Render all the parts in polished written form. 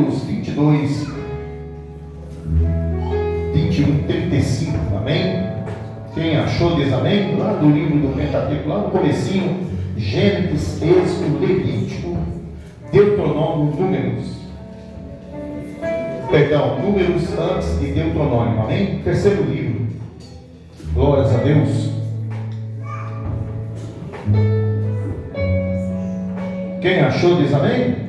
Números 22, 21, 35, amém? Quem achou diz amém? Lá do livro do Pentateuco, lá no comecinho, Gênesis, Êxodo, Levítico, Deuteronômio, Números. Perdão, Números antes de Deuteronômio, amém? Terceiro livro. Glórias a Deus. Quem achou diz amém?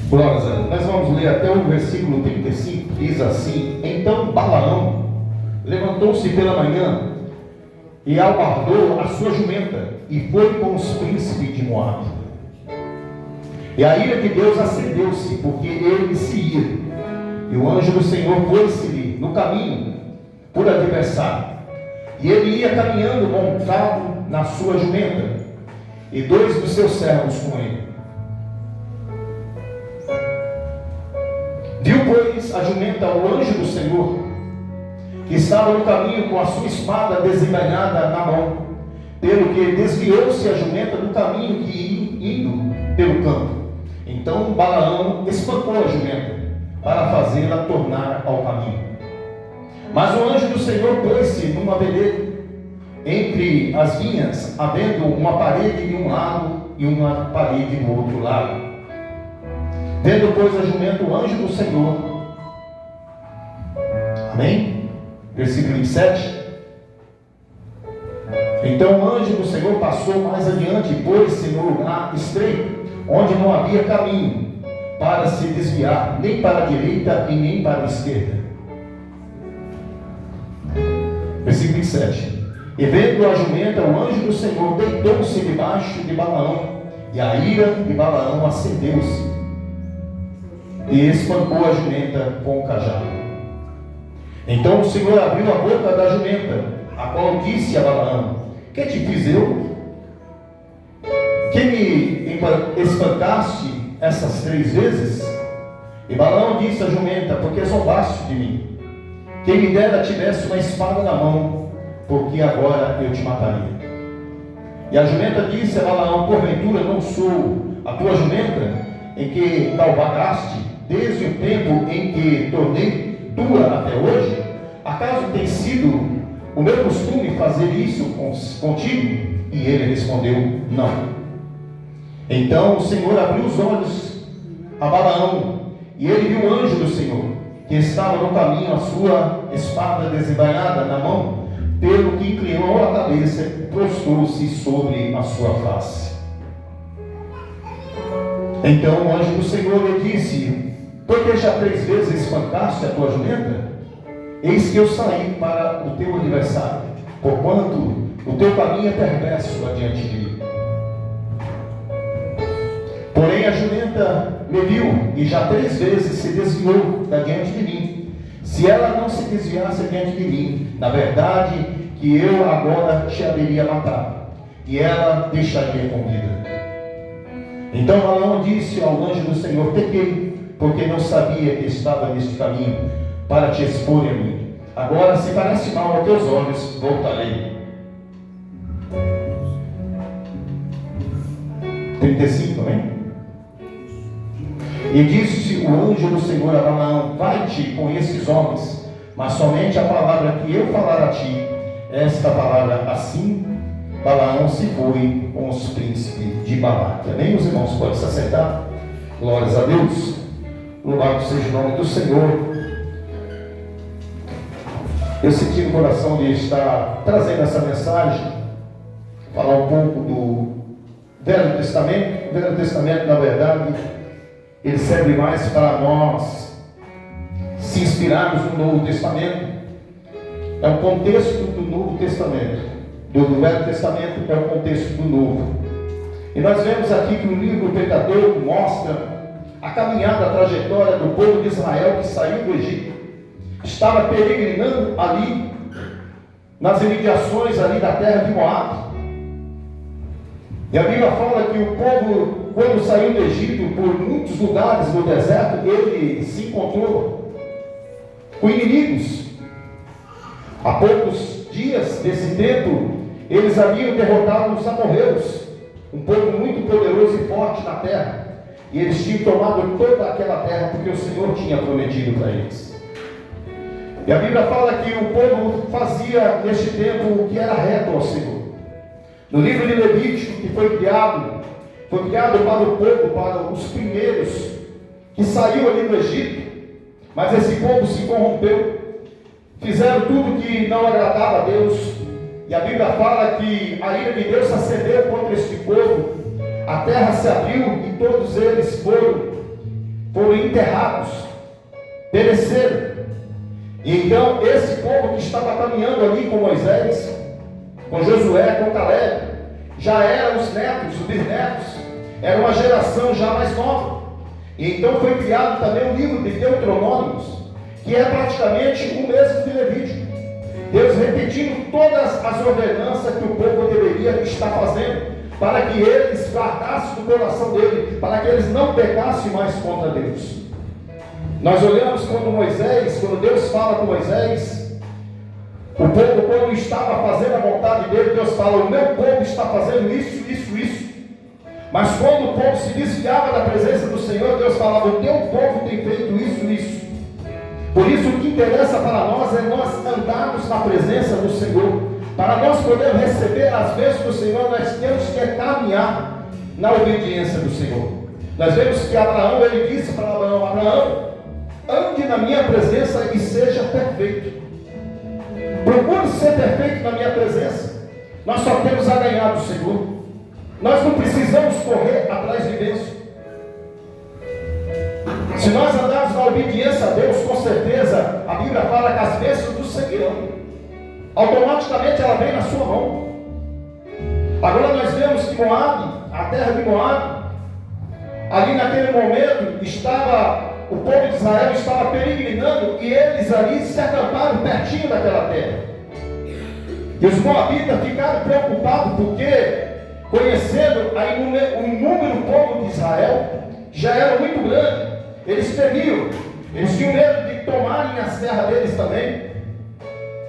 Glórias a Deus. Nós vamos ler até o versículo 35, diz assim: Então Balaão levantou-se pela manhã e albardou a sua jumenta e foi com os príncipes de Moabe. E a ira de Deus acendeu-se, porque ele se ia, e o anjo do Senhor pôs-se-lhe no caminho por adversário. E ele ia caminhando montado na sua jumenta, e 2 dos seus servos com ele. Viu, pois, a jumenta ao anjo do Senhor, que estava no caminho com a sua espada desembainhada na mão, pelo que desviou-se a jumenta do caminho que ia indo pelo campo. Então Balaão espancou a jumenta, para fazê-la tornar ao caminho. Mas o anjo do Senhor pôs-se numa veleta, entre as vinhas, havendo uma parede de um lado e uma parede do outro lado. Vendo, pois, a jumenta o anjo do Senhor. Amém? Versículo 27. Então o anjo do Senhor passou mais adiante e pôs-se no lugar estreito, onde não havia caminho para se desviar, nem para a direita e nem para a esquerda. Versículo 27. E vendo a jumenta, o anjo do Senhor deitou-se debaixo de Balaão, e a ira de Balaão acendeu-se, e espancou a jumenta com o cajado. Então o Senhor abriu a boca da jumenta, a qual disse a Balaão: Que te fiz eu? Que me espancaste essas 3 vezes? E Balaão disse à jumenta: Porque zombaste de mim. Quem me dera tivesse uma espada na mão, porque agora eu te mataria. E a jumenta disse a Balaão: Porventura não sou a tua jumenta, em que cavalgaste desde o tempo em que tornei tua até hoje? Acaso tem sido o meu costume fazer isso contigo? E ele respondeu: Não. Então o Senhor abriu os olhos a Balaão, e ele viu o anjo do Senhor, que estava no caminho, a sua espada desembainhada na mão, pelo que inclinou a cabeça e prostrou-se sobre a sua face. Então o anjo do Senhor lhe disse: Por que já 3 vezes espancaste a tua jumenta? Eis que eu saí para o teu adversário, porquanto o teu caminho é perverso adiante de mim. Porém a jumenta me viu, e já 3 vezes se desviou da diante de mim. Se ela não se desviasse diante de mim, na verdade que eu agora te haveria matado, e ela deixaria com vida. Então Balaão disse ao anjo do Senhor: Pequei, porque não sabia que estava neste caminho, para te expor a mim. Agora, se parece mal aos teus olhos, voltarei. 35, amém? E disse o anjo do Senhor a Balaão: Vai-te com esses homens, mas somente a palavra que eu falar a ti, esta palavra. Assim Balaão se foi com os príncipes de Balaque. Amém, meus irmãos? Pode se assentar. Glórias a Deus. Louvado seja o nome do Senhor. Eu senti no coração de estar trazendo essa mensagem, falar um pouco do Velho Testamento. O Velho Testamento, na verdade, ele serve mais para nós se inspirarmos no Novo Testamento. É o contexto do Novo Testamento. Do Velho Testamento é o contexto do Novo. E nós vemos aqui que o livro Pentateuco mostra a caminhada, a trajetória do povo de Israel que saiu do Egito. Estava peregrinando ali, nas imediações ali da terra de Moabe. E a Bíblia fala que o povo, quando saiu do Egito, por muitos lugares no deserto, ele se encontrou com inimigos. Há poucos dias desse tempo, eles haviam derrotado os amorreus, um povo muito poderoso e forte na terra. E eles tinham tomado toda aquela terra porque o Senhor tinha prometido para eles. E a Bíblia fala que o povo fazia neste tempo o que era reto ao Senhor. No livro de Levítico, que foi criado para o povo, para os primeiros que saiu ali do Egito. Mas esse povo se corrompeu, fizeram tudo que não agradava a Deus. E a Bíblia fala que a ira de Deus se acendeu contra este povo. A terra se abriu e todos eles foram enterrados, pereceram. E então esse povo que estava caminhando ali com Moisés, com Josué, com Caleb, já eram os netos, os bisnetos, era uma geração já mais nova. E então foi criado também o livro de Deuteronômios, que é praticamente o mesmo de Levítico. Deus repetindo todas as ordenanças que o povo deveria estar fazendo, para que eles guardassem do coração dele, para que eles não pecassem mais contra Deus. Nós olhamos quando Deus fala com Moisés, o povo, quando estava fazendo a vontade dele, Deus fala: o meu povo está fazendo isso, isso, isso. Mas quando o povo se desviava da presença do Senhor, Deus falava: o teu povo tem feito isso, isso. Por isso, o que interessa para nós é nós andarmos na presença do Senhor. Para nós podermos receber as bênçãos do Senhor, nós temos que caminhar na obediência do Senhor. Nós vemos que Abraão, ele disse para Abraão: Abraão, ande na minha presença e seja perfeito. Procure ser perfeito na minha presença. Nós só temos a ganhar do Senhor. Nós não precisamos correr atrás de bênção. Se nós andarmos na obediência a Deus, com certeza a Bíblia fala que as bênçãos nos seguirão. Automaticamente ela vem na sua mão. Agora nós vemos que Moabe, a terra de Moabe, ali naquele momento o povo de Israel estava peregrinando e eles ali se acamparam pertinho daquela terra. E os moabitas ficaram preocupados porque, conhecendo o inúmero povo de Israel, já era muito grande. Eles temiam, eles tinham medo de tomarem as terras deles também.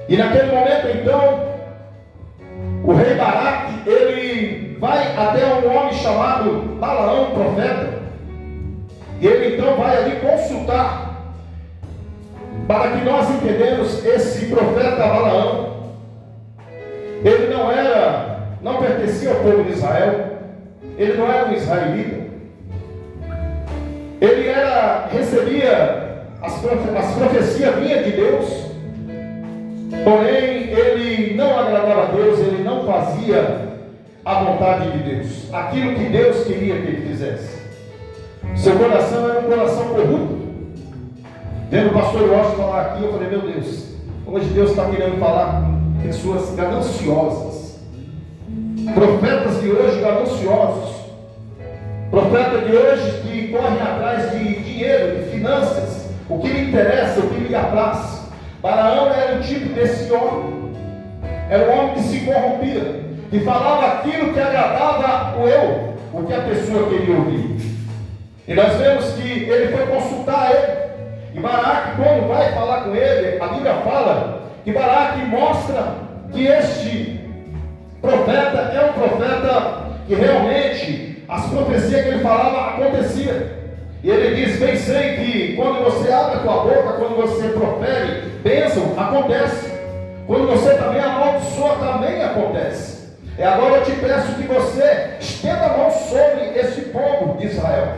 E naquele momento então, o rei Baraque, ele vai até um homem chamado Balaão, profeta. E ele então vai ali consultar, para que nós entendamos esse profeta Balaão. Ele não pertencia ao povo de Israel, ele não era um israelita. Ele recebia as profecias vinhas de Deus, porém ele não agradava a Deus, ele não fazia a vontade de Deus, aquilo que Deus queria que ele fizesse. Seu coração era um coração corrupto. Vendo o pastor Washington falar aqui, eu falei: meu Deus, hoje Deus está querendo falar com pessoas gananciosas, profetas de hoje gananciosos, profetas de hoje que correm atrás de dinheiro, de finanças, o que lhe interessa, o que lhe apraz. Balaão era o tipo desse homem, era um homem que se corrompia, que falava aquilo que agradava o que a pessoa queria ouvir. E nós vemos que ele foi consultar ele, e Baraque, quando vai falar com ele, a Bíblia fala que Baraque mostra que este profeta é um profeta que realmente as profecias que ele falava aconteciam. E ele diz: bem sei que quando você abre a tua boca, quando você profere bênção, acontece. Quando você também amaldiçoa, também acontece. E agora eu te peço que você estenda a mão sobre esse povo de Israel,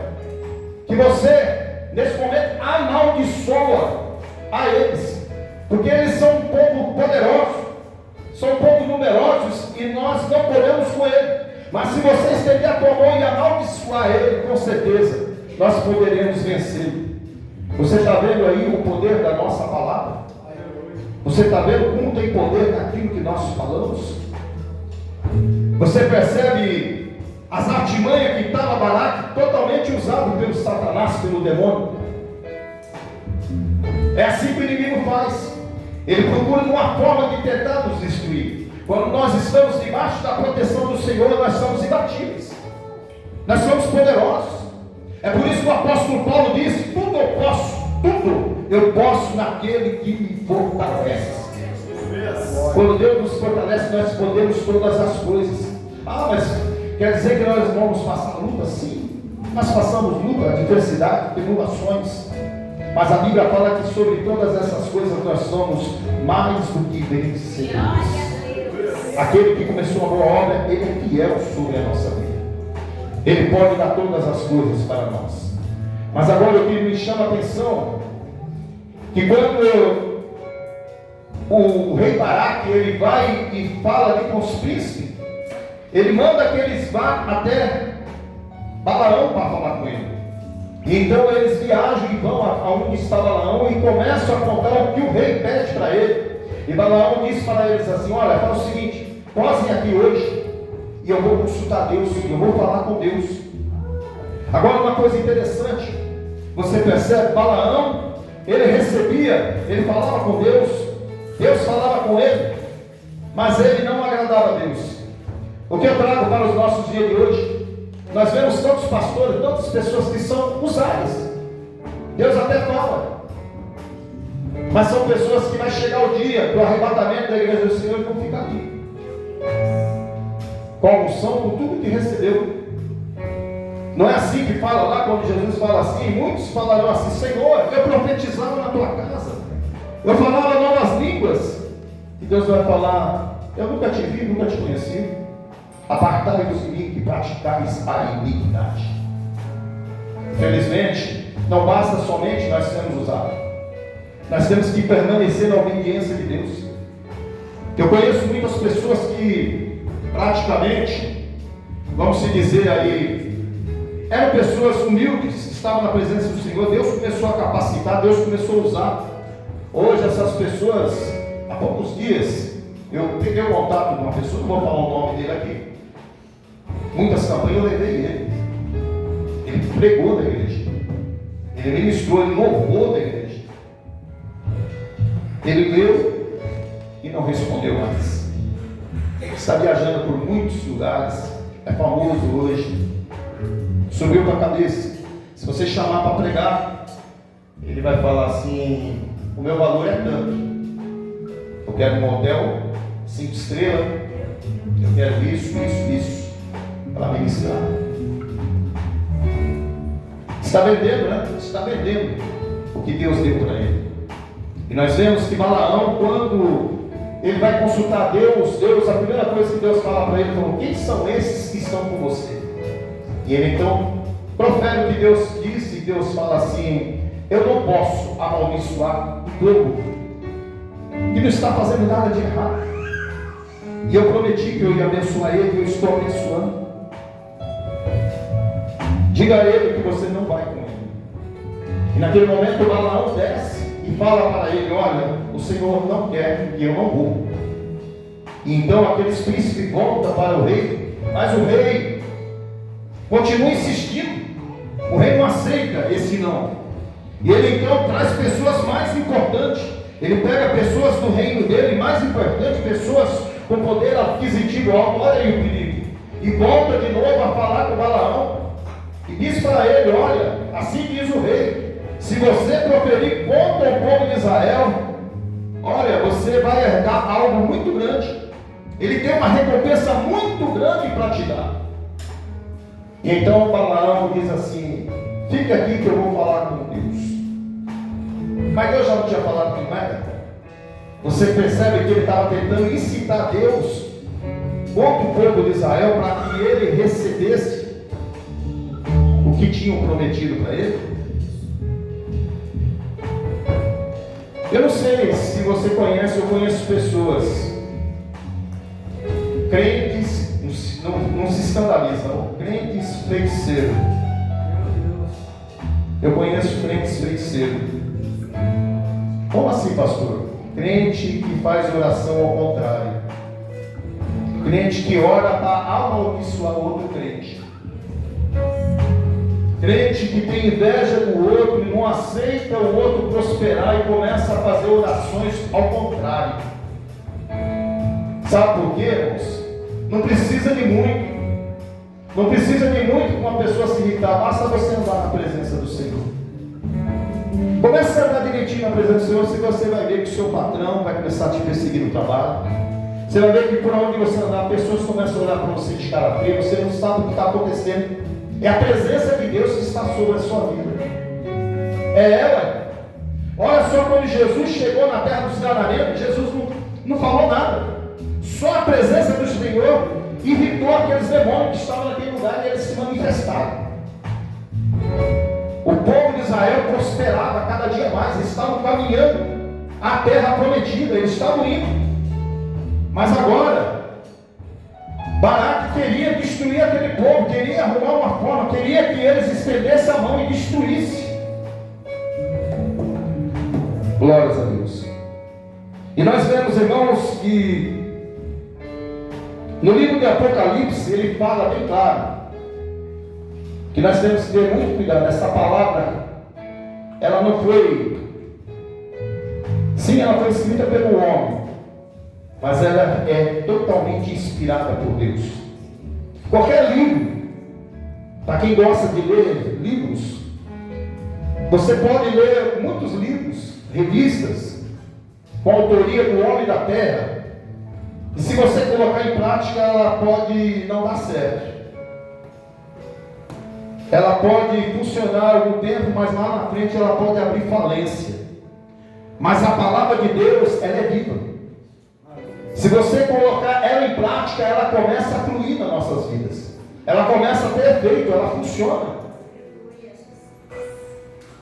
que você nesse momento amaldiçoa a eles, porque eles são um povo poderoso, são um povo numerosos, e nós não podemos com ele. Mas se você estender a tua mão e amaldiçoar ele, com certeza nós poderemos vencer. Você está vendo aí o poder da nossa palavra? Você está vendo como tem poder naquilo que nós falamos? Você percebe as artimanhas que estava Balaque, totalmente usado pelo Satanás, pelo demônio? É assim que o inimigo faz. Ele procura uma forma de tentar nos destruir. Quando nós estamos debaixo da proteção do Senhor, nós somos imbatíveis, nós somos poderosos. É por isso que o apóstolo Paulo disse: tudo eu posso naquele que me fortalece. Quando Deus nos fortalece, nós podemos todas as coisas. Ah, mas quer dizer que nós vamos passar luta? Sim, nós passamos luta, adversidade, tribulações. Mas a Bíblia fala que sobre todas essas coisas nós somos mais do que vencedores. Aquele que começou a boa obra, Ele é fiel sobre a nossa vida. Ele pode dar todas as coisas para nós. Mas agora o que me chama a atenção, que quando o rei Baraque, ele vai e fala ali com os príncipes, ele manda que eles vá até Balaão para falar com ele. Então eles viajam e vão aonde está Balaão e começam a contar o que o rei pede para ele. E Balaão diz para eles assim: olha, fala o seguinte, posem aqui hoje e eu vou consultar Deus, eu vou falar com Deus. Agora uma coisa interessante, você percebe, Balaão, ele recebia, ele falava com Deus, Deus falava com ele, mas ele não agradava a Deus. O que eu trago para os nossos dias de hoje? Nós vemos tantos pastores, tantas pessoas que são usadas. Deus até fala, mas são pessoas que vai chegar o dia do arrebatamento da igreja do Senhor e vão ficar ali, com a unção, com tudo que recebeu. Não é assim que fala lá, quando Jesus fala assim, muitos falarão assim: Senhor, eu profetizava na tua casa, eu falava novas línguas. E Deus vai falar: eu nunca te vi, nunca te conheci. Apartai-vos de mim que praticais a iniquidade. Infelizmente, não basta somente nós sermos usados, nós temos que permanecer na obediência de Deus. Eu conheço muitas pessoas que praticamente, vamos se dizer aí, eram pessoas humildes, estavam na presença do Senhor, Deus começou a capacitar, Deus começou a usar. Hoje essas pessoas, há poucos dias, eu peguei o contato de uma pessoa, não vou falar o nome dele aqui. Muitas campanhas eu levei ele. Ele pregou da igreja. Ele ministrou, ele louvou da igreja. Ele leu e não respondeu mais. Ele está viajando por muitos lugares, é famoso hoje. Subiu para a cabeça. Se você chamar para pregar, ele vai falar assim: o meu valor é tanto. Eu quero um hotel 5 estrelas. Eu quero isso para ministrar. Está vendendo, né? Está vendendo o que Deus deu para ele. E nós vemos que Balaão, quando ele vai consultar Deus, a primeira coisa que Deus fala para ele, falou: quem são esses que estão com você? E ele então profere o que Deus disse, e Deus fala assim: eu não posso amaldiçoar o povo que não está fazendo nada de errado. E eu prometi que eu ia abençoar ele, e eu estou abençoando. Diga a ele que você não vai com ele. E naquele momento Balaão desce e fala para ele: olha, o Senhor não quer e eu não vou. E então aqueles príncipes voltam para o rei, mas o rei continua insistindo. O rei não aceita esse não. E ele então traz pessoas mais importantes. Ele pega pessoas do reino dele, mais importantes, pessoas com poder aquisitivo alto. Olha aí o perigo. E volta de novo a falar com Balaão. E diz para ele: olha, assim diz o rei, se você proferir contra o povo de Israel, olha, você vai herdar algo muito grande. Ele tem uma recompensa muito grande para te dar. E então Balaão diz assim: fique aqui que eu vou falar com Deus. Mas Deus já não tinha falado com nada. Você percebe que ele estava tentando incitar Deus contra o povo de Israel para que ele recebesse o que tinham prometido para ele. Eu não sei se você conhece, eu conheço pessoas, crentes, não se escandaliza, não, crentes feiticeiros. Eu conheço crentes feiticeiros. Como assim, pastor? Crente que faz oração ao contrário. Crente que ora para amaldiçoar outro crente. Crente que tem inveja do outro e não aceita o outro prosperar e começa a fazer orações ao contrário. Sabe por quê, irmãos? Não precisa de muito. Não precisa de muito para uma pessoa se irritar. Basta você andar na presença do Senhor. Comece a andar direitinho na presença do Senhor, se você vai ver que o seu patrão vai começar a te perseguir no trabalho. Você vai ver que por onde você andar, pessoas começam a olhar para você de cara feia, você não sabe o que está acontecendo. É a presença de Deus que está sobre a sua vida. É ela. Olha só, quando Jesus chegou na terra dos Gadarenos, Jesus não falou nada. Só a presença do Senhor irritou aqueles demônios que estavam naquele lugar e eles se manifestaram. O povo de Israel prosperava cada dia mais, eles estavam caminhando à terra prometida, eles estavam indo. Mas agora, Baraque queria destruir aquele povo, queria arrumar uma forma, queria que eles estendessem a mão e destruíssem. Glórias a Deus. E nós vemos, irmãos, que no livro de Apocalipse ele fala bem claro que nós temos que ter muito cuidado. Essa palavra, ela não foi, sim, ela foi escrita pelo homem, mas ela é totalmente inspirada por Deus. Qualquer livro, para quem gosta de ler livros, você pode ler muitos livros, revistas, com a autoria do homem da terra, e se você colocar em prática, ela pode não dar certo. Ela pode funcionar algum tempo, mas lá na frente ela pode abrir falência. Mas a palavra de Deus, ela é viva. Se você colocar ela em prática, ela começa a fluir nas nossas vidas. Ela começa a ter efeito, ela funciona.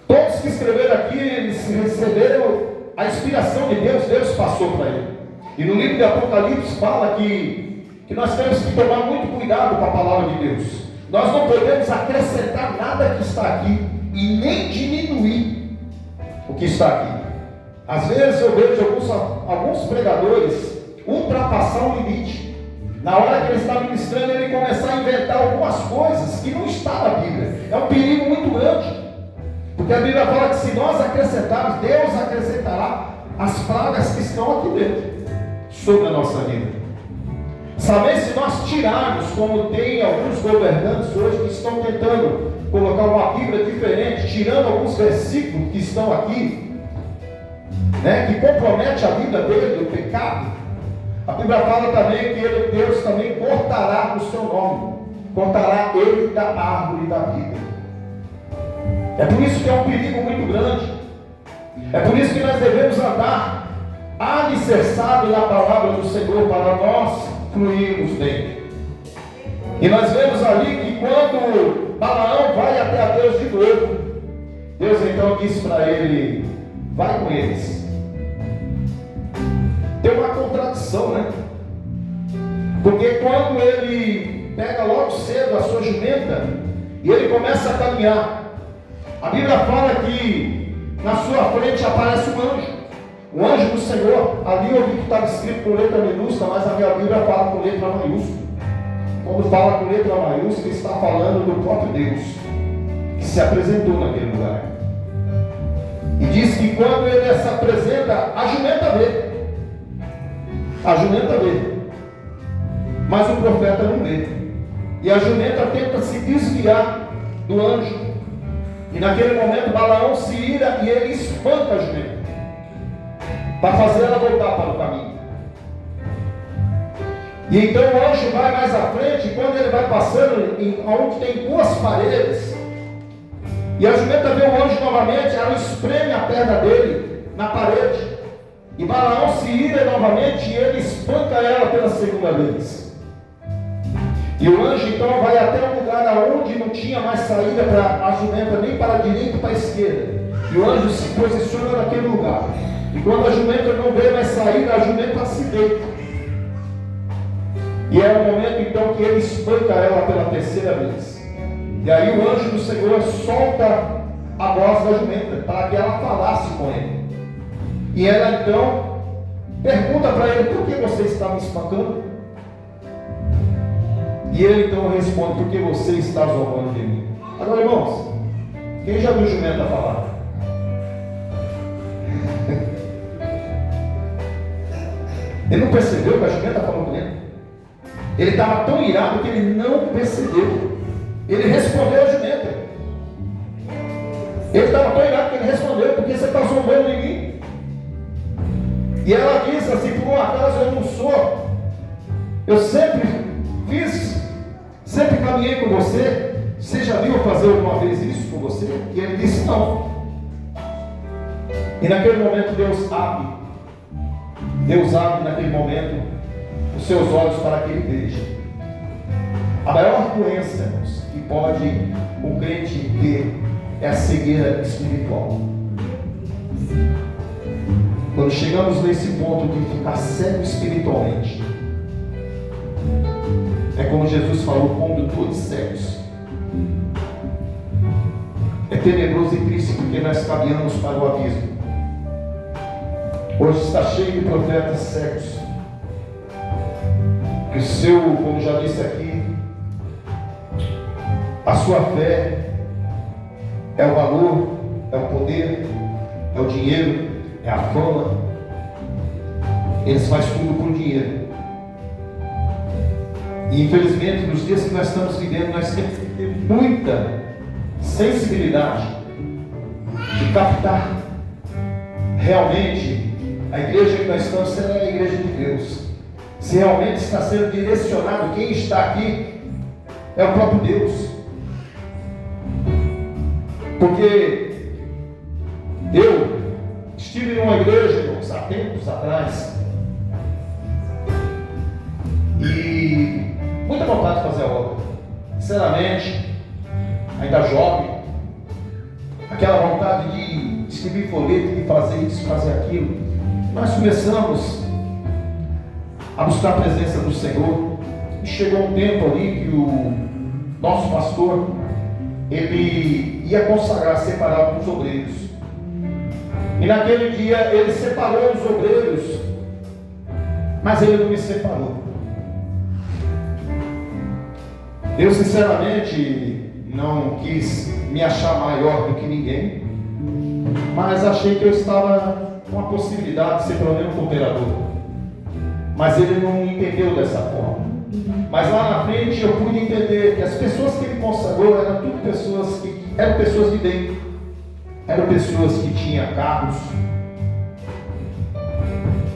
Todos que escreveram aqui, eles receberam a inspiração de Deus, Deus passou para ele. E no livro de Apocalipse fala que nós temos que tomar muito cuidado com a palavra de Deus. Nós não podemos acrescentar nada que está aqui e nem diminuir o que está aqui. Às vezes eu vejo alguns pregadores ultrapassar o limite. Na hora que ele está ministrando, ele começar a inventar algumas coisas que não está na Bíblia. É um perigo muito grande. Porque a Bíblia fala que se nós acrescentarmos, Deus acrescentará as pragas que estão aqui dentro sobre a nossa vida. Saber se nós tirarmos, como tem alguns governantes hoje que estão tentando colocar uma Bíblia diferente, tirando alguns versículos que estão aqui, né, que compromete a vida dele, o pecado. A Bíblia fala também que Deus também cortará o seu nome, cortará ele da árvore da vida. É por isso que é um perigo muito grande. É por isso que nós devemos andar alicerçados na palavra do Senhor para nós fluirmos bem. E nós vemos ali que quando Balaão vai até a Deus de novo, Deus então disse para ele: vai com eles. Tem uma contradição, né? Porque quando ele pega logo cedo a sua jumenta e ele começa a caminhar, a Bíblia fala que na sua frente aparece um anjo. O anjo do Senhor. Ali eu vi que estava escrito com letra minúscula, mas a minha Bíblia fala com letra maiúscula. Quando fala com letra maiúscula, está falando do próprio Deus, que se apresentou naquele lugar. E diz que quando ele se apresenta, a jumenta vê. A jumenta vê. Mas o profeta não vê. E a jumenta tenta se desviar do anjo. E naquele momento Balaão se ira e ele espanta a jumenta, para fazer ela voltar para o caminho. E então o anjo vai mais à frente, e quando ele vai passando onde tem duas paredes, e a jumenta vê o anjo novamente, ela espreme a perna dele na parede, e Balaão se ira novamente e ele espanca ela pela segunda vez. E o anjo então vai até um lugar onde não tinha mais saída para a jumenta, nem para a direita e para a esquerda. E o anjo se posiciona naquele lugar. E quando a jumenta não vê mais saída, a jumenta se deita. E é o momento então que ele espanca ela pela terceira vez. E aí o anjo do Senhor solta a voz da jumenta, para que ela falasse com ele. E ela então pergunta para ele: por que você está me espancando? E ele então responde: porque você está zombando de mim. Agora, irmãos, quem já viu jumenta falar? Ele não percebeu que a jumenta falou com ele? Ele estava tão irado que ele não percebeu. Ele respondeu a jumenta. Ele estava tão irado que ele respondeu: porque você está zombando de mim? E ela disse assim: por um acaso eu não sou Eu sempre caminhei com você. Você já viu eu fazer alguma vez isso com você? E ele disse: não. E naquele momento Deus abre naquele momento os seus olhos para que ele veja. A maior doença, irmãos, que pode o crente ter é a cegueira espiritual. Quando chegamos nesse ponto de ficar cego espiritualmente, é como Jesus falou: condutores cegos. É tenebroso e triste porque nós caminhamos para o abismo. Hoje está cheio de profetas cegos. Que o seu, como já disse aqui, a sua fé é o valor, é o poder, é o dinheiro, é a fama. Eles fazem tudo por dinheiro. E infelizmente, nos dias que nós estamos vivendo, nós temos que ter muita sensibilidade de captar realmente a igreja que nós estamos sendo é a igreja de Deus. Se realmente está sendo direcionado, quem está aqui é o próprio Deus. Porque eu estive em uma igreja, irmãos, há tempos atrás, e muita vontade de fazer a obra. Sinceramente, ainda jovem, aquela vontade de escrever folheto, de fazer isso, fazer aquilo. Nós começamos a buscar a presença do Senhor, e chegou um tempo ali que o nosso pastor, ele ia consagrar, separar alguns obreiros. E naquele dia ele separou os obreiros, mas ele não me separou. Eu sinceramente não quis me achar maior do que ninguém, mas achei que eu estava com a possibilidade de ser pelo menos um cooperador. Mas ele não entendeu dessa forma. Mas lá na frente eu pude entender que as pessoas que ele consagrou eram tudo pessoas que eram pessoas de bem, eram pessoas que tinham carros,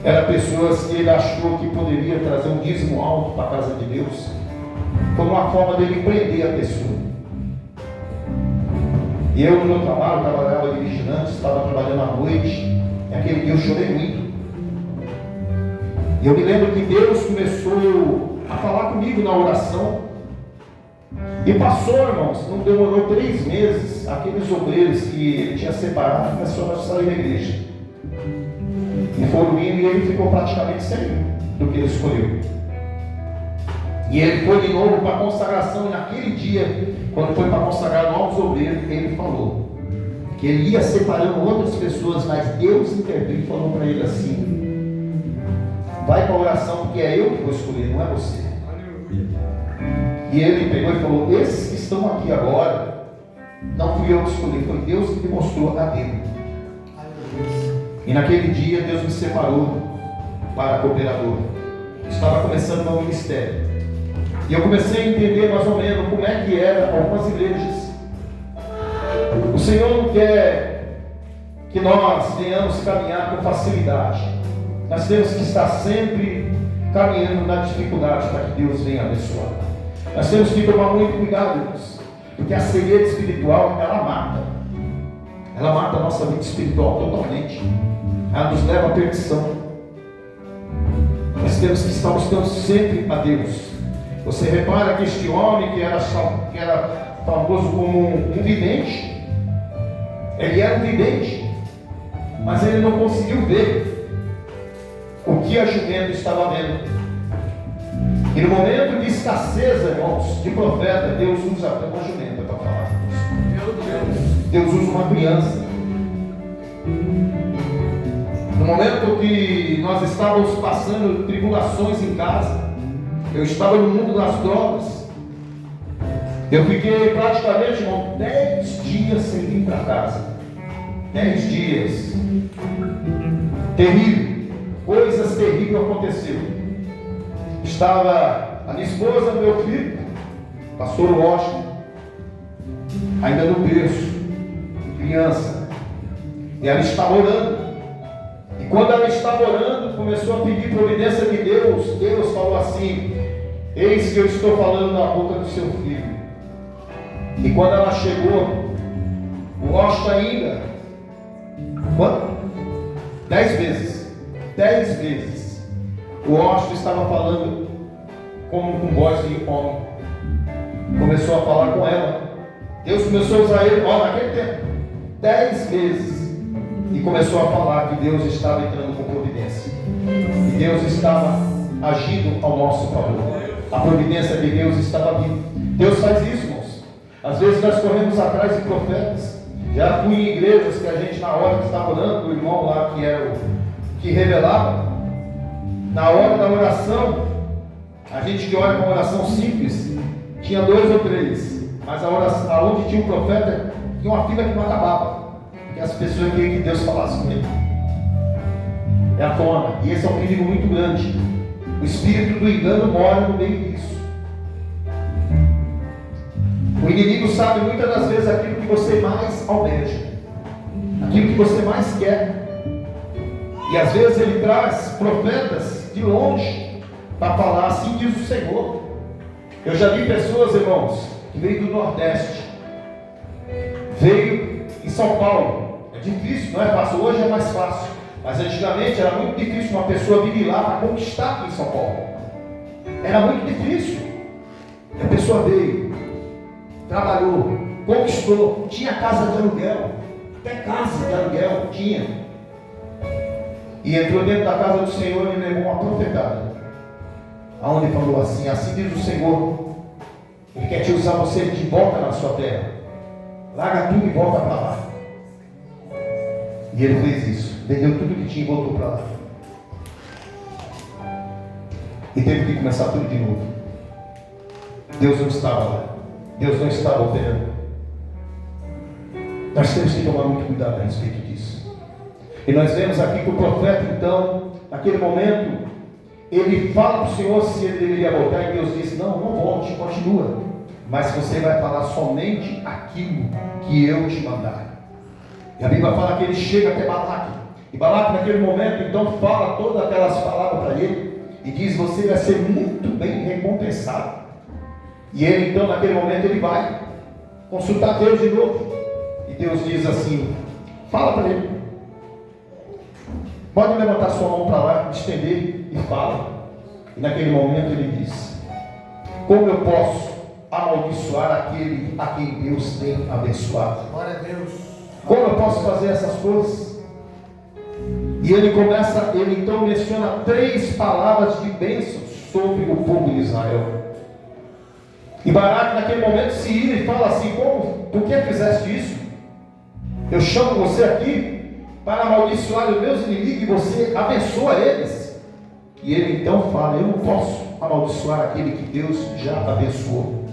eram pessoas que ele achou que poderia trazer um dízimo alto para a casa de Deus. Foi uma forma dele prender a pessoa. E eu no meu trabalho, trabalhava de vigilante, estava trabalhando à noite. E aquele dia eu chorei muito. E eu me lembro que Deus começou a falar comigo na oração. E passou, irmãos, não demorou 3 meses, aqueles obreiros que ele tinha separado começaram a sair da igreja. E foram indo e ele ficou praticamente sem do que ele escolheu. E ele foi de novo para a consagração, e naquele dia, quando foi para consagrar novos obreiros, ele falou que ele ia separando outras pessoas, mas Deus interveio e falou para ele assim: vai para a oração, porque é eu que vou escolher, não é você. E ele pegou e falou: esses que estão aqui agora, não fui eu que escolhi, foi Deus que me mostrou a dele. E naquele dia Deus me separou para cooperador. Estava começando meu ministério. E eu comecei a entender mais ou menos como é que era algumas igrejas. O Senhor não quer que nós venhamos caminhar com facilidade. Nós temos que estar sempre caminhando na dificuldade para que Deus venha abençoar. Nós temos que tomar muito cuidado, irmãos, porque a cegueira espiritual, ela mata. Ela mata a nossa vida espiritual totalmente. Ela nos leva à perdição. Nós temos que estar buscando sempre a Deus. Você repara que este homem que era famoso como um vidente, ele era um vidente, mas ele não conseguiu ver o que a jumenta estava vendo. E no momento de escassez, irmãos, de profeta, Deus usa até uma jumenta para falar. Deus usa uma criança. No momento que nós estávamos passando tribulações em casa, eu estava no mundo das drogas. Eu fiquei praticamente, irmão, 10 dias sem vir para casa. 10 dias. Terrível. Coisas terríveis aconteceram. Estava a minha esposa, meu filho, pastor Washington, ainda no berço, criança. E ela estava orando. E quando ela estava orando, começou a pedir providência de Deus. Deus falou assim: eis que eu estou falando na boca do seu filho. E quando ela chegou, o rosto ainda, quanto? 10 vezes. 10 vezes. O rosto estava falando como com voz de homem. Começou a falar com ela. Deus começou a usar ele, naquele tempo, 10 vezes. E começou a falar que Deus estava entrando com providência. E Deus estava agindo ao nosso favor. A providência de Deus estava vindo. Deus faz isso, irmãos. Às vezes nós corremos atrás de profetas. Já fui em igrejas que a gente, na hora que estava orando, o irmão lá que era o que revelava, na hora da oração, a gente que ora com oração simples, tinha 2 ou 3, mas a oração, aonde tinha um profeta, tinha uma fila que não acabava, porque as pessoas queriam que Deus falasse com ele. É a tona, e esse é um perigo muito grande. O espírito do engano mora no meio disso. O inimigo sabe muitas das vezes aquilo que você mais almeja, aquilo que você mais quer. E às vezes ele traz profetas de longe para falar, assim diz o Senhor. Eu já vi pessoas, irmãos, que veio do Nordeste, veio em São Paulo. É difícil, não é fácil. Hoje é mais fácil, mas antigamente era muito difícil uma pessoa vir lá para conquistar aqui em São Paulo. Era muito difícil. E a pessoa veio, trabalhou, conquistou, tinha casa de aluguel, até casa de aluguel tinha. E entrou dentro da casa do Senhor e levou uma profetada, aonde falou assim: assim diz o Senhor, Ele quer te usar você de volta na sua terra, larga tudo e volta para lá. E ele fez isso, vendeu tudo que tinha e voltou para lá, e teve que começar tudo de novo. Deus não estava lá, Deus não estava operando. Nós temos que tomar muito cuidado a respeito disso. E nós vemos aqui que o profeta, então, naquele momento, ele fala para o Senhor se ele deveria voltar, e Deus disse: não, não volte, continua, mas você vai falar somente aquilo que eu te mandar. E a Bíblia fala que ele chega até Balaque, e Balaque naquele momento, então, fala todas aquelas palavras para ele, e diz: você vai ser muito bem recompensado. E ele, então, naquele momento, ele vai consultar Deus de novo, e Deus diz assim: fala para ele, pode levantar sua mão para lá, estender e fala. E naquele momento ele diz: como eu posso amaldiçoar aquele a quem Deus tem abençoado? Glória a Deus. Como eu posso fazer essas coisas? E ele então menciona 3 palavras de bênção sobre o povo de Israel. E Baraque naquele momento se ira e fala assim: como? Por que fizeste isso? Eu chamo você aqui para amaldiçoar os meus inimigos e você abençoa eles. E ele então fala: eu não posso amaldiçoar aquele que Deus já abençoou.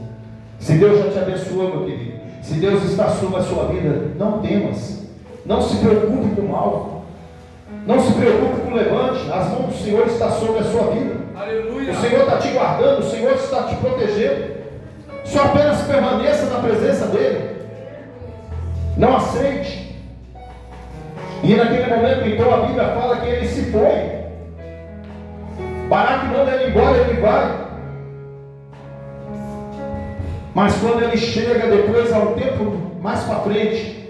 Se Deus já te abençoou, meu querido, se Deus está sobre a sua vida, não temas, não se preocupe com o mal, não se preocupe com o levante. As mãos do Senhor estão sobre a sua vida. Aleluia. O Senhor está te guardando, o Senhor está te protegendo. Só apenas permaneça na presença dEle, não aceite. E naquele momento, então, a Bíblia fala que ele se foi. Baraque manda ele embora, ele vai. Mas quando ele chega depois, há um tempo mais para frente,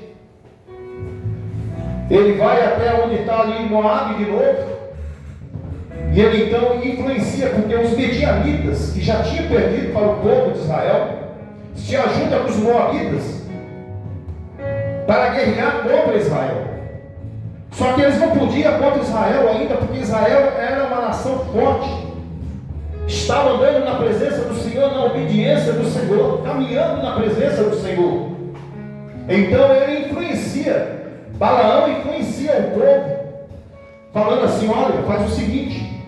ele vai até onde está ali Moabe de novo. E ele então influencia, porque os medianitas, que já tinham perdido para o povo de Israel, se ajuntam com os moabitas para guerrear contra Israel. Só que eles não podiam contra Israel ainda, porque Israel era uma nação forte, estava andando na presença do Senhor, na obediência do Senhor, caminhando na presença do Senhor. Então ele influencia, Balaão influencia o povo, falando assim: olha, faz o seguinte,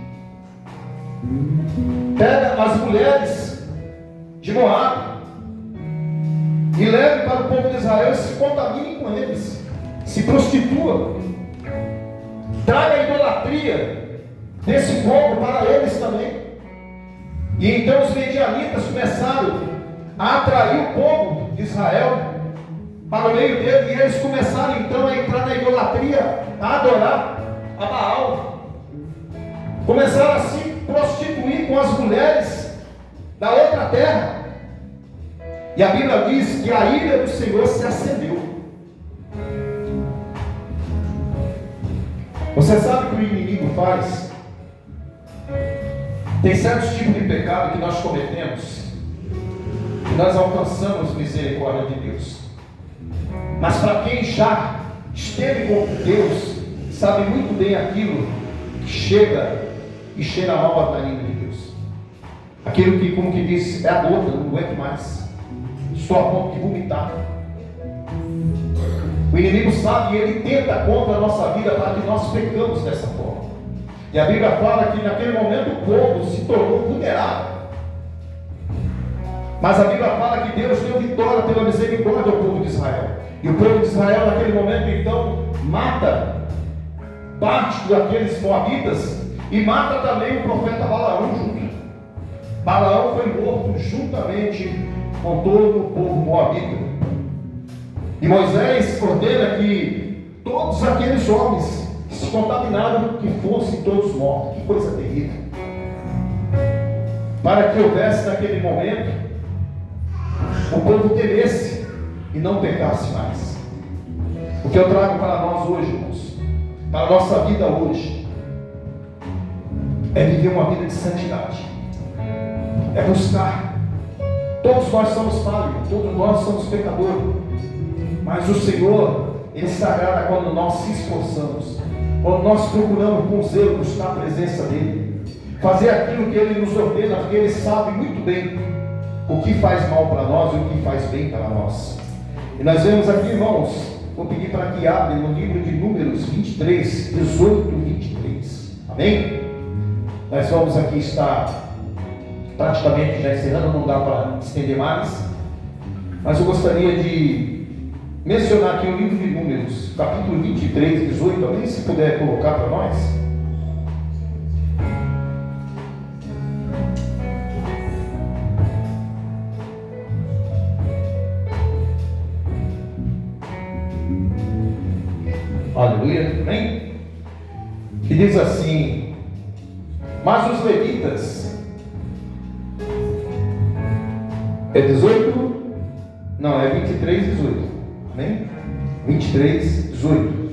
pega as mulheres de Moabe e leve para o povo de Israel e se contamine com eles, se prostitua, traga a idolatria desse povo para eles também. E então os medianitas começaram a atrair o povo de Israel para o meio dele, e eles começaram então a entrar na idolatria, a adorar a Baal, começaram a se prostituir com as mulheres da outra terra. E a Bíblia diz que a ira do Senhor se acendeu. Você sabe o que o inimigo faz? Tem certos tipos de pecado que nós cometemos e nós alcançamos misericórdia de Deus. Mas para quem já esteve com Deus, sabe muito bem aquilo que chega e cheira mal a narina de Deus. Aquilo que, como que diz, é a gota, não aguento mais. Estou a ponto de vomitar. O inimigo sabe e ele tenta contra a nossa vida para que nós pecamos dessa forma. E a Bíblia fala que naquele momento o povo se tornou vulnerável. Mas a Bíblia fala que Deus deu vitória pela misericórdia ao povo de Israel. E o povo de Israel naquele momento então mata parte daqueles moabitas e mata também o profeta Balaão junto. Balaão foi morto juntamente com todo o povo moabita. E Moisés ordena que todos aqueles homens que se contaminaram, que fossem todos mortos. Que coisa terrível. Para que houvesse naquele momento o povo temesse e não pecasse mais. O que eu trago para nós hoje, irmãos, para a nossa vida hoje, é viver uma vida de santidade, é buscar. Todos nós somos falhos, todos nós somos pecadores, mas o Senhor, Ele se agrada quando nós se esforçamos, quando nós procuramos com zelo buscar a presença dEle, fazer aquilo que Ele nos ordena, porque Ele sabe muito bem o que faz mal para nós e o que faz bem para nós. E nós vemos aqui, irmãos, vou pedir para que abrem no livro de Números 23, 18, 23. Amém? Nós vamos aqui estar praticamente já encerrando, não dá para estender mais. Mas eu gostaria de mencionar aqui o livro de Números, capítulo 23, 18. Alguém se puder colocar para nós. Aleluia, amém? Que diz assim: mas os levitas, é 18? Não, é 23, 18, amém? 23, 18.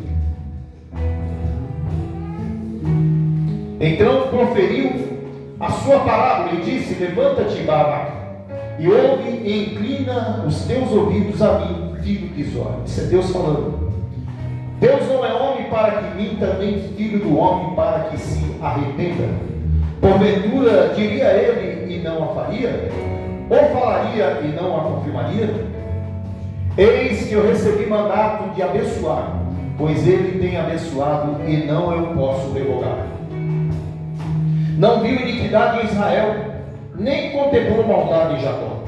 Então proferiu a sua parábola e disse: levanta-te, Balaque, e ouve e inclina os teus ouvidos a mim, filho de Zor. Isso é Deus falando. Deus não é homem para que minta, nem filho do homem para que se arrependa. Porventura diria ele e não a faria? Ou falaria e não a confirmaria? Eis que eu recebi mandato de abençoar, pois ele tem abençoado e não eu posso revogar. Não viu iniquidade em Israel, nem contemplou maldade em Jacó.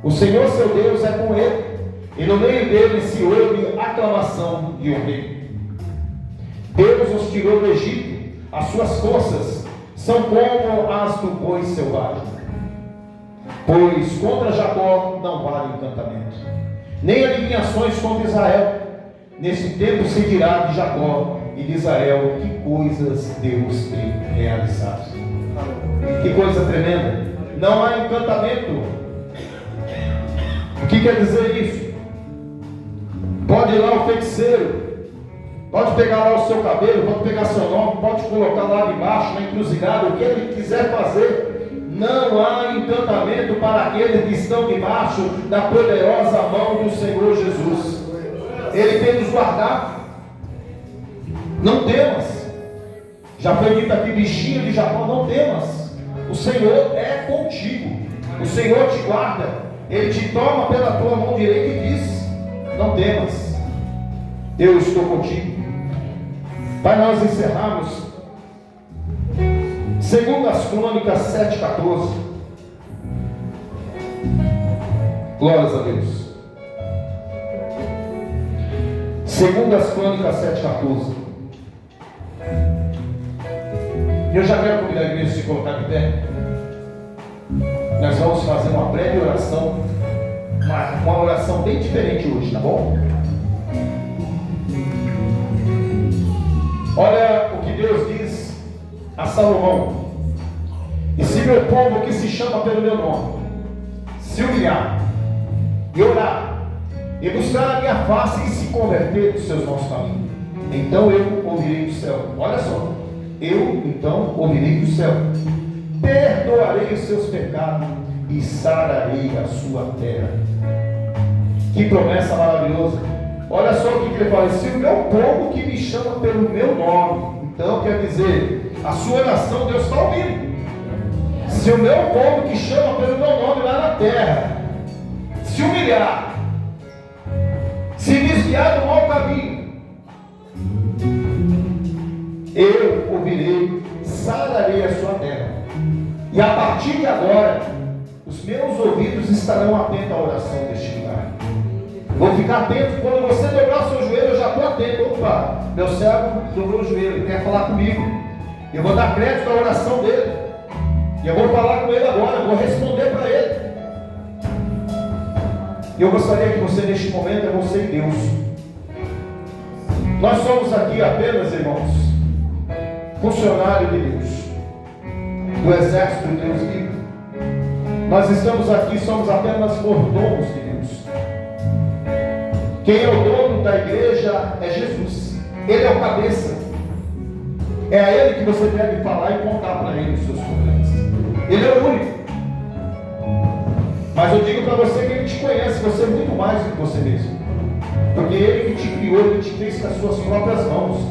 O Senhor seu Deus é com ele, e no meio dele se ouve aclamação de um rei. Deus os tirou do Egito, as suas forças são como as do boi selvagem. Pois contra Jacó não vale encantamento, nem adivinhações contra Israel. Nesse tempo se dirá de Jacó e de Israel: que coisas Deus tem realizado. Que coisa tremenda. Não há encantamento. O que quer dizer isso? Pode ir lá o feiticeiro, pode pegar lá o seu cabelo, pode pegar seu nome, pode colocar lá debaixo, na encruzilhada, o que ele quiser fazer. Não há encantamento para aqueles que estão debaixo da poderosa mão do Senhor Jesus. Ele tem nos guardado. Não temas. Já foi dito aqui, bichinho de Jacó, não temas. O Senhor é contigo. O Senhor te guarda. Ele te toma pela tua mão direita e diz: não temas, eu estou contigo. Para nós encerrarmos, segundo as Crônicas 7,14. Glórias a Deus. Segundo as Crônicas 7,14. Eu já quero convidar a igreja a se colocar de pé. Nós vamos fazer uma breve oração, uma oração bem diferente hoje, tá bom? Olha o que Deus diz a Salomão. E se se meu povo que se chama pelo meu nome se humilhar e orar e buscar a minha face e se converter dos seus maus caminhos, então eu ouvirei do céu. Olha só, eu então ouvirei do céu, perdoarei os seus pecados e sararei a sua terra. Que promessa maravilhosa! Olha só o que ele fala: se o meu povo que me chama pelo meu nome, então quer dizer, a sua oração Deus está ouvindo. Se o meu povo que chama pelo meu nome lá na terra se humilhar, se desviar do mau caminho, eu ouvirei, sararei a sua terra. E a partir de agora, os meus ouvidos estarão atentos à oração deste lugar. Vou ficar atento. Quando você dobrar o seu joelho, eu já estou atento. Opa, meu servo dobrou o joelho, ele quer falar comigo. Eu vou dar crédito à oração dele. E eu vou falar com ele agora, eu vou responder para ele. E eu gostaria que você, neste momento, é você e Deus. Nós somos aqui apenas, irmãos, funcionários de Deus, do exército de Deus vivo. Nós estamos aqui, somos apenas mordomos de Deus. Quem é o dono da igreja é Jesus. Ele é o cabeça. É a Ele que você deve falar e contar para Ele os seus problemas. Ele é o único. Mas eu digo para você que Ele te conhece, você é muito mais do que você mesmo. Porque Ele que te criou, Ele te fez com as suas próprias mãos.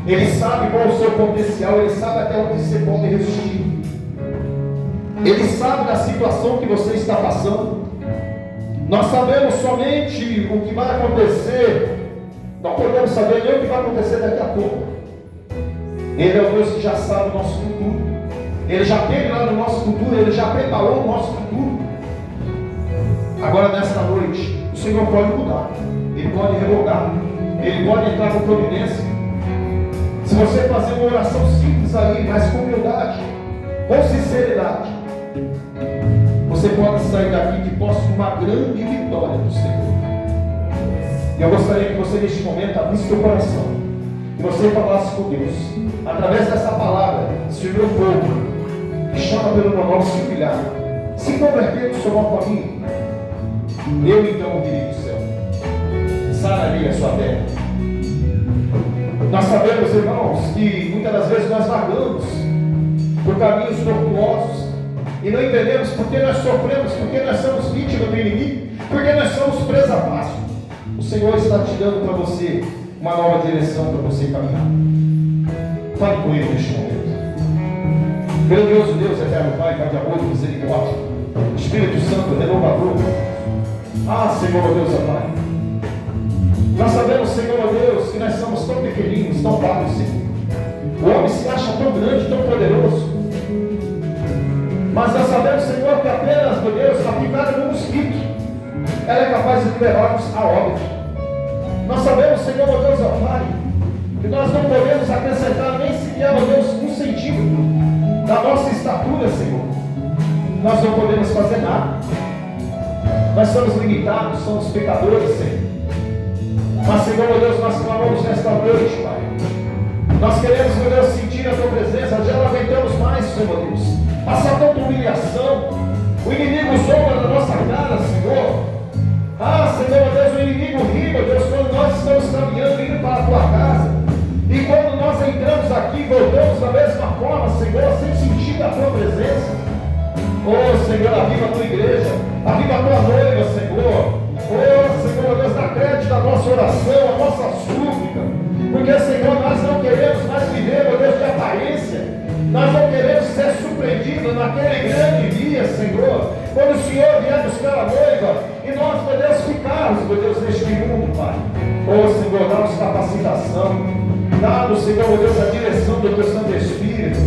Ele sabe qual é o seu potencial, Ele sabe até onde você pode resistir. Ele sabe da situação que você está passando. Nós sabemos somente o que vai acontecer. Não podemos saber nem o que vai acontecer daqui a pouco. Ele é o Deus que já sabe o nosso futuro. Ele já teve lá no nosso futuro, Ele já preparou o nosso futuro. Agora nesta noite, o Senhor pode mudar, Ele pode revogar, Ele pode entrar com providência. Se você fazer uma oração simples ali, mas com humildade, com sinceridade, você pode sair daqui de posse de uma grande vitória do Senhor. E eu gostaria que você neste momento abrisse seu coração, que você falasse com Deus, através dessa palavra: se o meu povo que chama pelo meu nome se humilhar, se converter do seu mau caminho, eu então ouvirei do céu, sararei a sua terra. Nós sabemos, irmãos, que muitas das vezes nós vagamos por caminhos tortuosos e não entendemos por que nós sofremos, por que nós somos vítimas do inimigo, por que nós somos presa fácil. O Senhor está te dando para você uma nova direção para você caminhar. Fale com Ele neste momento. Grandioso Deus, eterno Pai, Pai de amor e misericórdia, Espírito Santo, renovador. Ah, Senhor, Deus, Pai, nós sabemos, Senhor, Deus, que nós somos tão pequeninos, tão vagos, Senhor. O homem se acha tão grande, tão poderoso. Mas nós sabemos, Senhor, que apenas, meu Deus, a picada de um mosquito, ela é capaz de levar-nos a óbito. Nós sabemos, Senhor, meu Deus, Pai, que nós não podemos acrescentar nem sequer, meu Deus, 1 centímetro da nossa estatura, Senhor. Nós não podemos fazer nada. Nós somos limitados, somos pecadores, Senhor. Mas, Senhor, meu Deus, nós clamamos nesta noite, Pai. Nós queremos, meu Deus, sentir a Tua presença. Já não aguentamos mais, Senhor, meu Deus, passar tanta humilhação. O inimigo zomba na nossa cara, Senhor. Ah, Senhor, meu Deus, o inimigo ri, meu Deus, quando nós estamos caminhando, indo para a Tua casa. E quando nós entramos aqui, voltamos da mesma forma, Senhor, sem sentir a Tua presença. Oh, Senhor, aviva a Tua igreja, aviva a Tua noiva, Senhor. Oh, Senhor, Deus, dá crédito à nossa oração, à nossa súplica. Porque, Senhor, nós não queremos mais viver, meu Deus, de aparência. Nós não queremos ser surpreendidos naquele grande dia, Senhor, quando o Senhor vier buscar a noiva e nós, meu Deus, ficarmos, meu Deus, neste mundo, Pai. Oh, Senhor, dá-nos capacitação. Dá-nos, Senhor, meu Deus, a direção do Teu Santo Espírito.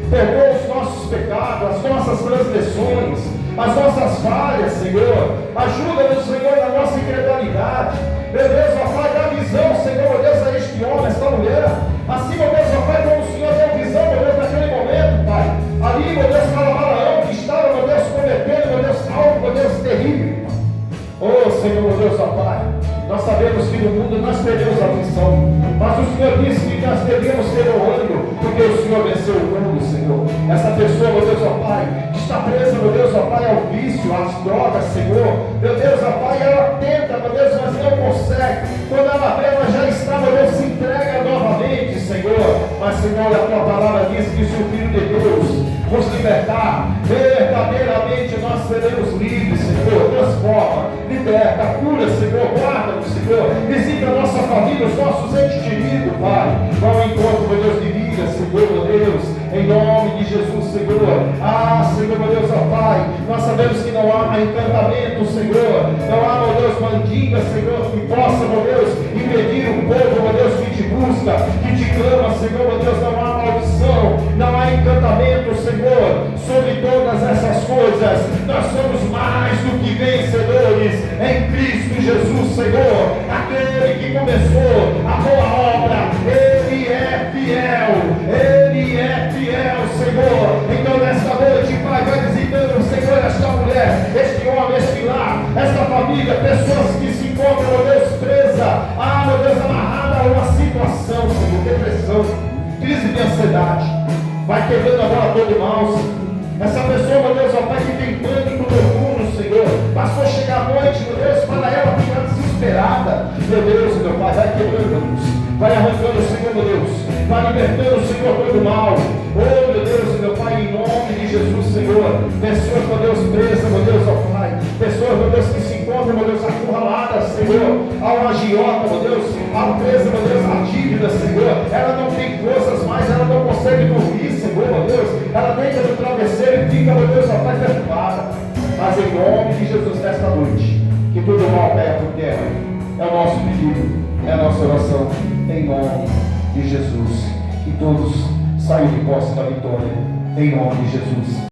Perdoa os nossos pecados, as nossas transgressões, as nossas falhas, Senhor. Ajuda-nos, Senhor, na nossa incredulidade. Meu Deus, ó Pai, dá visão, Senhor, meu Deus, a este homem, a esta mulher. Assim, meu Deus, ó Pai, como o Senhor deu visão, meu Deus, naquele momento, Pai. Ali, meu Deus, para Balaão, que estava, meu Deus, cometendo, meu Deus, algo, meu Deus, terrível. Oh, Senhor, meu Deus, ó Pai, nós sabemos que no mundo nós perdemos a visão. mas o Senhor disse que nós devemos ter orando, porque o Senhor venceu o mundo, Senhor. Essa pessoa, meu Deus, ó Pai, que está presa, meu Deus, ó Pai, ao vício, às drogas, Senhor. Meu Deus, ó Pai, ela tenta, meu Deus, mas não consegue. Quando ela vê, ela já está, meu Deus, se entrega novamente, Senhor. Mas, Senhor, a tua palavra diz que se o Filho de Deus nos libertar, verdadeiramente nós seremos livres, Senhor. Transforma, liberta, cura, Senhor, guarda-nos, Senhor. Visita a nossa família, os nossos entes queridos, Pai. Vá ao encontro, meu Deus, de vida, Senhor, meu Deus, em nome de Jesus, Senhor. Ah, Senhor, meu Deus, ó Pai, nós sabemos que não há encantamento, Senhor. Não há, meu Deus, mandinga, Senhor, que possa, meu Deus, impedir o povo, meu Deus, que te busca, que te clama, Senhor, meu Deus. Não há maldição, não há encantamento, Senhor. Sobre todas essas coisas, nós somos mais do que vencedores em Cristo Jesus, Senhor. Aquele que começou a boa obra, Ele é fiel, Ele é fiel, Senhor. Então nesta noite, Pai, vai visitando, Senhor, esta mulher, este homem, este lar, esta família, pessoas que se encontram, meu Deus, presa, meu Deus, amarrada a uma situação, Senhor, depressão, crise de ansiedade. Vai quebrando agora todo mal, Senhor. Essa pessoa, meu Deus, ó Pai, que tem pânico noturno, Senhor. Passou a chegar à noite, meu Deus, para ela ficar desesperada. Meu Deus, meu Pai, vai quebrando, Deus. Vai arrancando, Senhor, meu Deus. Vai libertando, Senhor, todo mal. Oh, meu Deus, meu Pai, em nome de Jesus, Senhor. Pessoas, meu Deus, presas, meu Deus, ó Pai. Pessoas, meu Deus, que se encontram, meu Deus, acurraladas, Senhor. A uma agiota, meu Deus. A presa, meu Deus, a dívida, Senhor. Ela não tem forças mais, ela não consegue dormir, Senhor, meu Deus. Ela deita no travesseiro e fica, meu Deus, ó Pai, perturbada. Mas em nome de Jesus, nesta noite, que todo mal caia por terra. É o nosso pedido, é a nossa oração, em nome de Jesus. Que todos saiam de posse da vitória, em nome de Jesus.